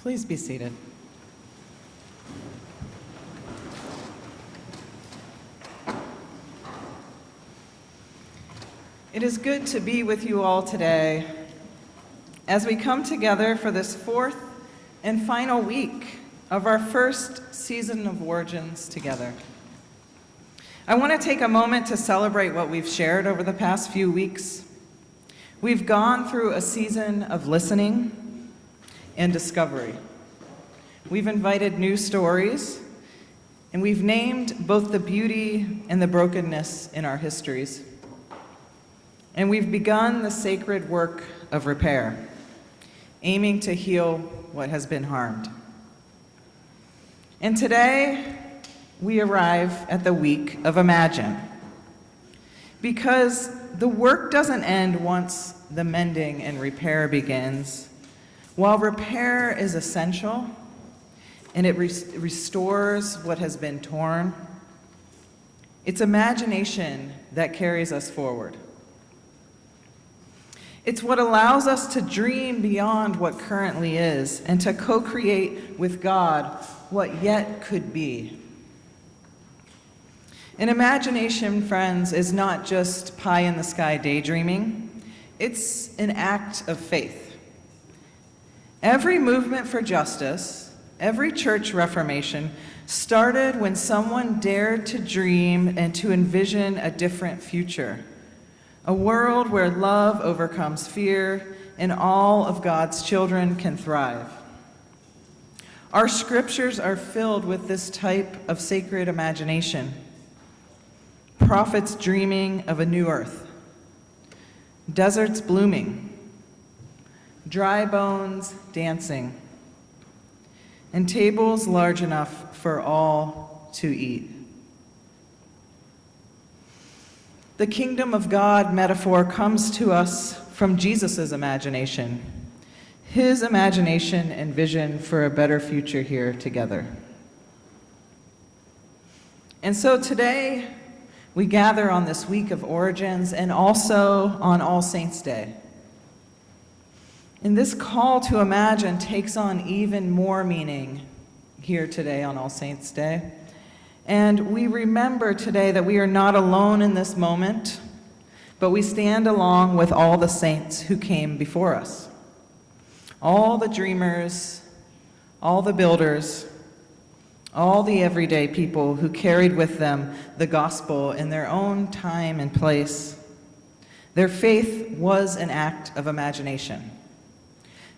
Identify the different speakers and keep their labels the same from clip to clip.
Speaker 1: Please be seated. It is good to be with you all today as we come together for this fourth and final week of our first season of Origins together. I want to take a moment to celebrate what we've shared over the past few weeks. We've gone through a season of listening and discovery. We've invited new stories, and we've named both the beauty and the brokenness in our histories. And we've begun the sacred work of repair, aiming to heal what has been harmed. And today, we arrive at the week of Imagine, because the work doesn't end once the mending and repair begins. While repair is essential and it restores what has been torn, it's imagination that carries us forward. It's what allows us to dream beyond what currently is and to co-create with God what yet could be. And imagination, friends, is not just pie-in-the-sky daydreaming. It's an act of faith. Every movement for justice, every church reformation, started when someone dared to dream and to envision a different future. A world where love overcomes fear and all of God's children can thrive. Our scriptures are filled with this type of sacred imagination. Prophets dreaming of a new earth, deserts blooming, dry bones dancing, and tables large enough for all to eat. The kingdom of God metaphor comes to us from Jesus' imagination, his imagination and vision for a better future here together. And so today, we gather on this week of Origins and also on All Saints' Day. And this call to imagine takes on even more meaning here today on All Saints' Day. And we remember today that we are not alone in this moment, but we stand along with all the saints who came before us. All the dreamers, all the builders, all the everyday people who carried with them the gospel in their own time and place. Their faith was an act of imagination.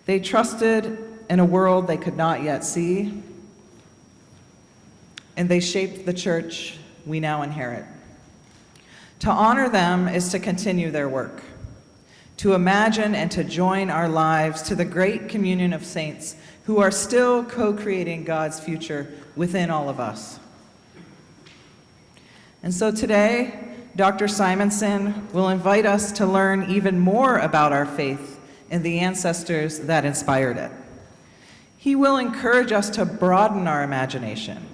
Speaker 1: They trusted in a world they could not yet see, and they shaped the church we now inherit. To honor them is to continue their work, to imagine and to join our lives to the great communion of saints who are still co-creating God's future within all of us. And so today, Dr. Simonson will invite us to learn even more about our faith and the ancestors that inspired it. He will encourage us to broaden our imagination,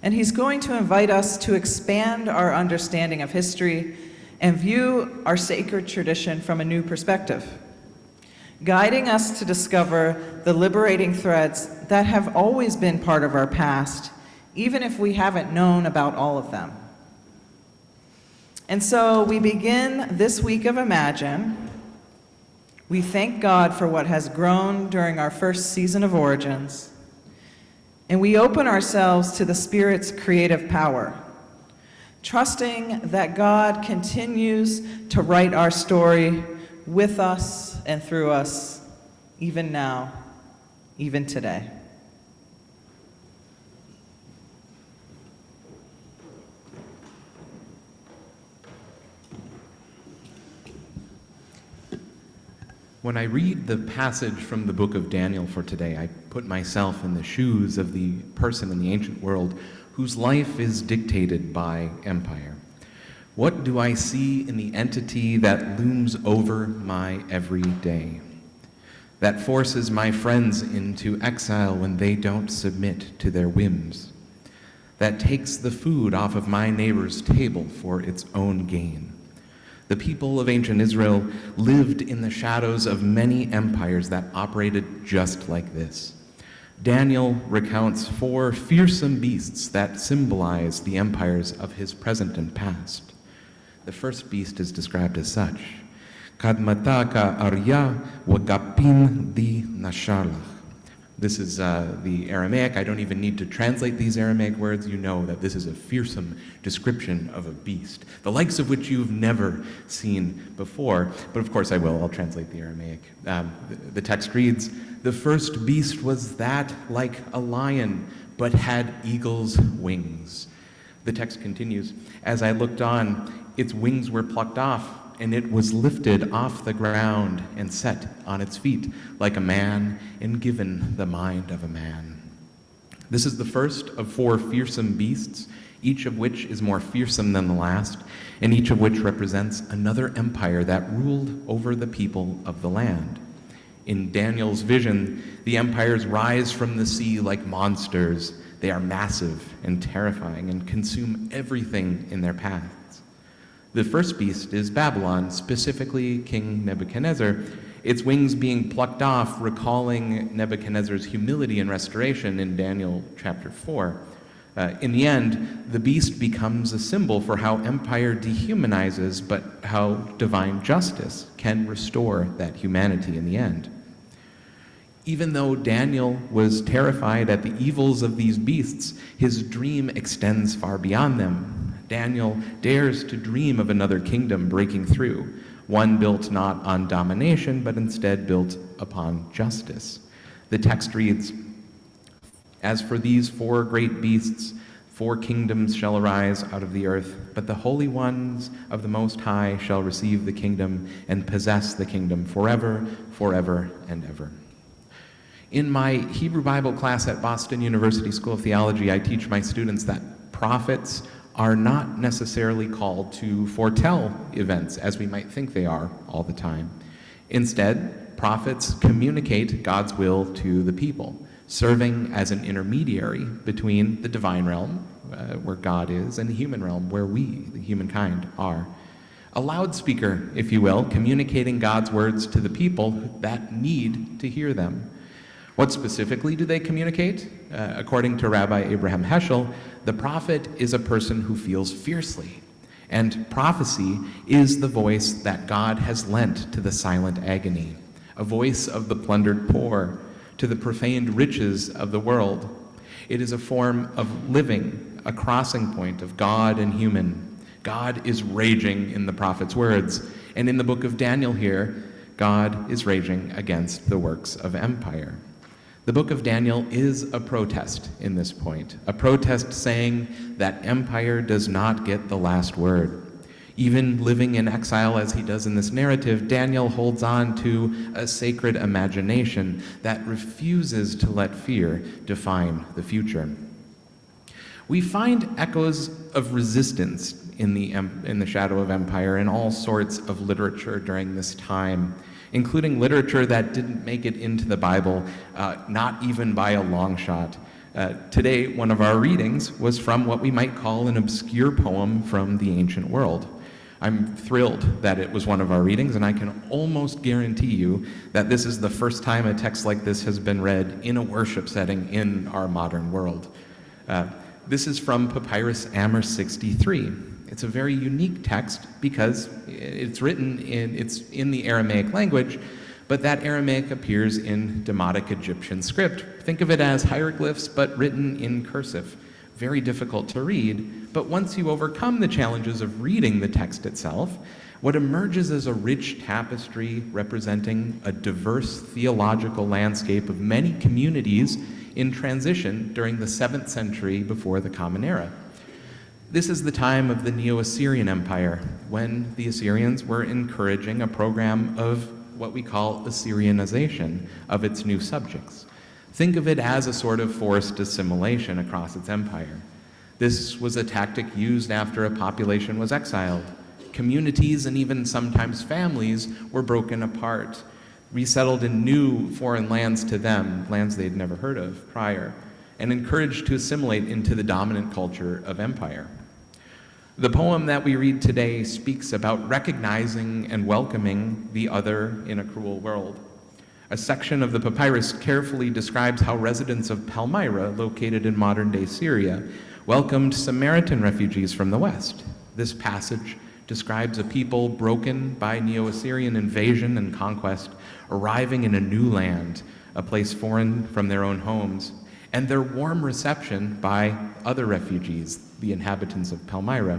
Speaker 1: and he's going to invite us to expand our understanding of history and view our sacred tradition from a new perspective, guiding us to discover the liberating threads that have always been part of our past, even if we haven't known about all of them. And so we begin this week of Imagine. We thank God for what has grown during our first season of Origins, and we open ourselves to the Spirit's creative power, trusting that God continues to write our story with us and through us, even now, even today.
Speaker 2: When I read the passage from the book of Daniel for today, I put myself in the shoes of the person in the ancient world whose life is dictated by empire. What do I see in the entity that looms over my every day, that forces my friends into exile when they don't submit to their whims, that takes the food off of my neighbor's table for its own gain? The people of ancient Israel lived in the shadows of many empires that operated just like this. Daniel recounts 4 fearsome beasts that symbolize the empires of his present and past. The first beast is described as such: Kadmataka Arya Wagapin di Nasharlach. This is the Aramaic. I don't even need to translate these Aramaic words. You know that this is a fearsome description of a beast, the likes of which you've never seen before. But of course I will. I'll translate the Aramaic. The text reads, "The first beast was that like a lion, but had eagle's wings." The text continues, "As I looked on, its wings were plucked off, and it was lifted off the ground and set on its feet like a man and given the mind of a man." This is the first of 4 fearsome beasts, each of which is more fearsome than the last, and each of which represents another empire that ruled over the people of the land. In Daniel's vision, the empires rise from the sea like monsters. They are massive and terrifying and consume everything in their paths. The first beast is Babylon, specifically King Nebuchadnezzar, its wings being plucked off, recalling Nebuchadnezzar's humility and restoration in Daniel chapter 4. In the end, the beast becomes a symbol for how empire dehumanizes, but how divine justice can restore that humanity in the end. Even though Daniel was terrified at the evils of these beasts, his dream extends far beyond them. Daniel dares to dream of another kingdom breaking through, one built not on domination, but instead built upon justice. The text reads, "As for these 4 great beasts, 4 kingdoms shall arise out of the earth, but the holy ones of the Most High shall receive the kingdom and possess the kingdom forever, forever, and ever." In my Hebrew Bible class at Boston University School of Theology, I teach my students that prophets are not necessarily called to foretell events as we might think they are all the time. Instead, prophets communicate God's will to the people, serving as an intermediary between the divine realm, where God is, and the human realm, where we, the humankind, are. A loudspeaker, if you will, communicating God's words to the people that need to hear them. What specifically do they communicate? According to Rabbi Abraham Heschel, the prophet is a person who feels fiercely, and prophecy is the voice that God has lent to the silent agony, a voice of the plundered poor, to the profaned riches of the world. It is a form of living, a crossing point of God and human. God is raging in the prophet's words, and in the book of Daniel here, God is raging against the works of empire. The book of Daniel is a protest in this point, a protest saying that empire does not get the last word. Even living in exile as he does in this narrative, Daniel holds on to a sacred imagination that refuses to let fear define the future. We find echoes of resistance in the shadow of empire in all sorts of literature during this time, including literature that didn't make it into the Bible, not even by a long shot. Today, one of our readings was from what we might call an obscure poem from the ancient world. I'm thrilled that it was one of our readings, and I can almost guarantee you that this is the first time a text like this has been read in a worship setting in our modern world. This is from Papyrus Amr 63. It's a very unique text because it's in the Aramaic language, but that Aramaic appears in Demotic Egyptian script. Think of it as hieroglyphs, but written in cursive. Very difficult to read, but once you overcome the challenges of reading the text itself, what emerges is a rich tapestry representing a diverse theological landscape of many communities in transition during the 7th century before the Common Era. This is the time of the Neo-Assyrian Empire, when the Assyrians were encouraging a program of what we call Assyrianization of its new subjects. Think of it as a sort of forced assimilation across its empire. This was a tactic used after a population was exiled. Communities and even sometimes families were broken apart, resettled in new foreign lands to them, lands they'd never heard of prior, and encouraged to assimilate into the dominant culture of empire. The poem that we read today speaks about recognizing and welcoming the other in a cruel world. A section of the papyrus carefully describes how residents of Palmyra, located in modern-day Syria, welcomed Samaritan refugees from the west. This passage describes a people broken by Neo-Assyrian invasion and conquest, arriving in a new land, a place foreign from their own homes, and their warm reception by other refugees, the inhabitants of Palmyra.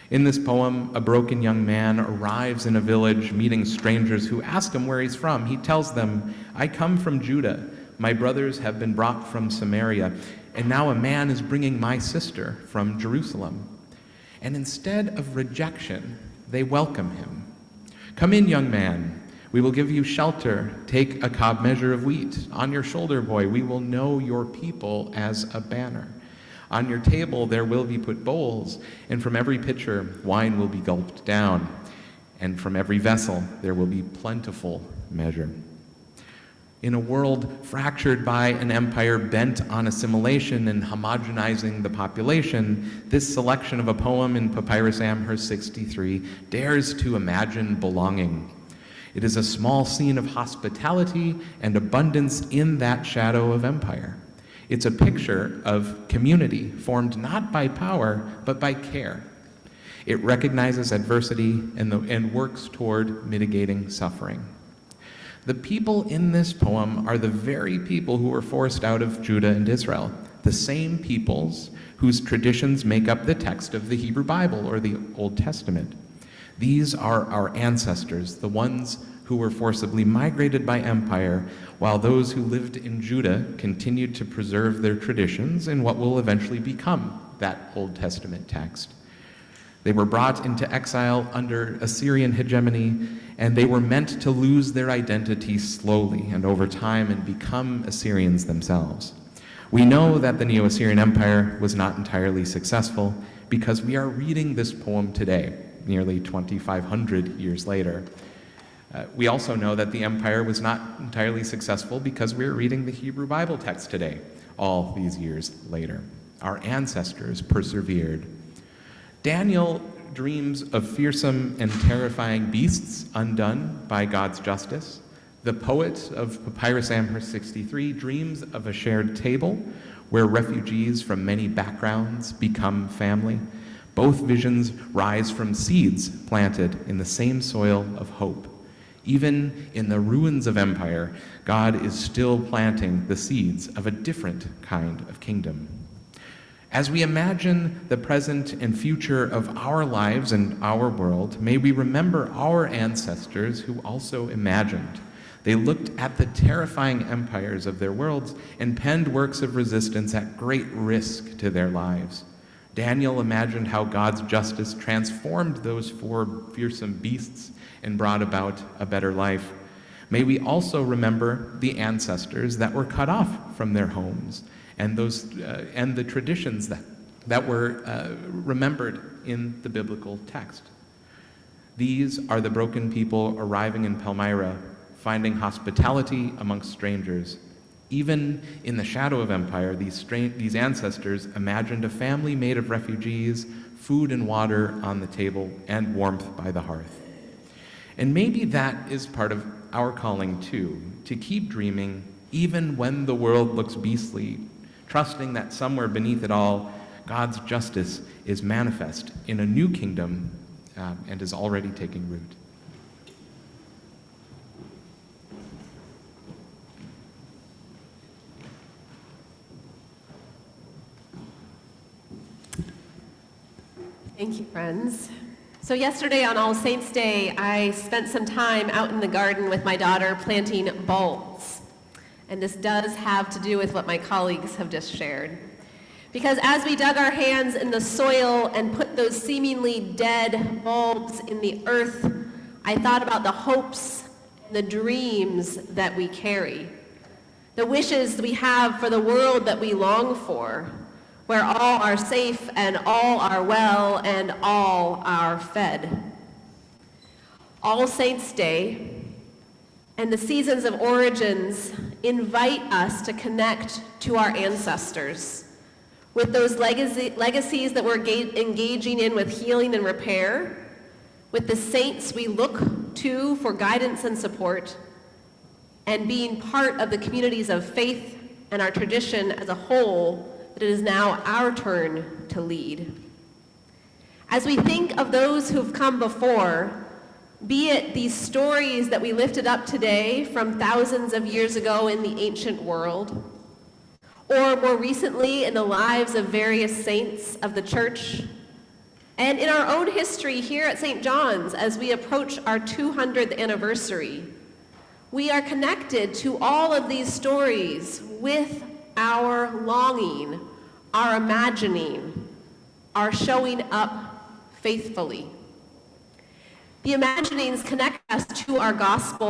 Speaker 2: In this poem, a broken young man arrives in a village meeting strangers who ask him where he's from. He tells them, "I come from Judah. My brothers have been brought from Samaria, and now a man is bringing my sister from Jerusalem." And instead of rejection, they welcome him. "Come in, young man. We will give you shelter. Take a cob measure of wheat. On your shoulder, boy, we will know your people as a banner. On your table there will be put bowls, and from every pitcher wine will be gulped down, and from every vessel there will be plentiful measure." In a world fractured by an empire bent on assimilation and homogenizing the population, this selection of a poem in Papyrus Amherst 63 dares to imagine belonging. It is a small scene of hospitality and abundance in that shadow of empire. It's a picture of community formed not by power, but by care. It recognizes adversity and works toward mitigating suffering. The people in this poem are the very people who were forced out of Judah and Israel, the same peoples whose traditions make up the text of the Hebrew Bible or the Old Testament. These are our ancestors, the ones who were forcibly migrated by empire, while those who lived in Judah continued to preserve their traditions in what will eventually become that Old Testament text. They were brought into exile under Assyrian hegemony, and they were meant to lose their identity slowly and over time and become Assyrians themselves. We know that the Neo-Assyrian Empire was not entirely successful because we are reading this poem today, nearly 2,500 years later. We also know that the empire was not entirely successful because we're reading the Hebrew Bible text today, all these years later. Our ancestors persevered. Daniel dreams of fearsome and terrifying beasts undone by God's justice. The poet of Papyrus Amherst 63 dreams of a shared table where refugees from many backgrounds become family. Both visions rise from seeds planted in the same soil of hope. Even in the ruins of empire, God is still planting the seeds of a different kind of kingdom. As we imagine the present and future of our lives and our world, may we remember our ancestors who also imagined. They looked at the terrifying empires of their worlds and penned works of resistance at great risk to their lives. Daniel imagined how God's justice transformed those four fearsome beasts and brought about a better life. May we also remember the ancestors that were cut off from their homes and the traditions that were remembered in the biblical text. These are the broken people arriving in Palmyra, finding hospitality amongst strangers. Even in the shadow of empire, these ancestors imagined a family made of refugees, food and water on the table, and warmth by the hearth. And maybe that is part of our calling too, to keep dreaming even when the world looks beastly, trusting that somewhere beneath it all, God's justice is manifest in a new kingdom and is already taking root.
Speaker 3: Thank you, friends. So yesterday on All Saints' Day, I spent some time out in the garden with my daughter planting bulbs. And this does have to do with what my colleagues have just shared. Because as we dug our hands in the soil and put those seemingly dead bulbs in the earth, I thought about the hopes and the dreams that we carry, the wishes we have for the world that we long for, where all are safe and all are well and all are fed. All Saints' Day and the seasons of origins invite us to connect to our ancestors with those legacies that we're engaging in with healing and repair, with the saints we look to for guidance and support, and being part of the communities of faith and our tradition as a whole, that it is now our turn to lead. As we think of those who've come before, be it these stories that we lifted up today from thousands of years ago in the ancient world, or more recently in the lives of various saints of the church, and in our own history here at St. John's as we approach our 200th anniversary, we are connected to all of these stories with our longing, our imagining, our showing up faithfully. The imaginings connect us to our gospel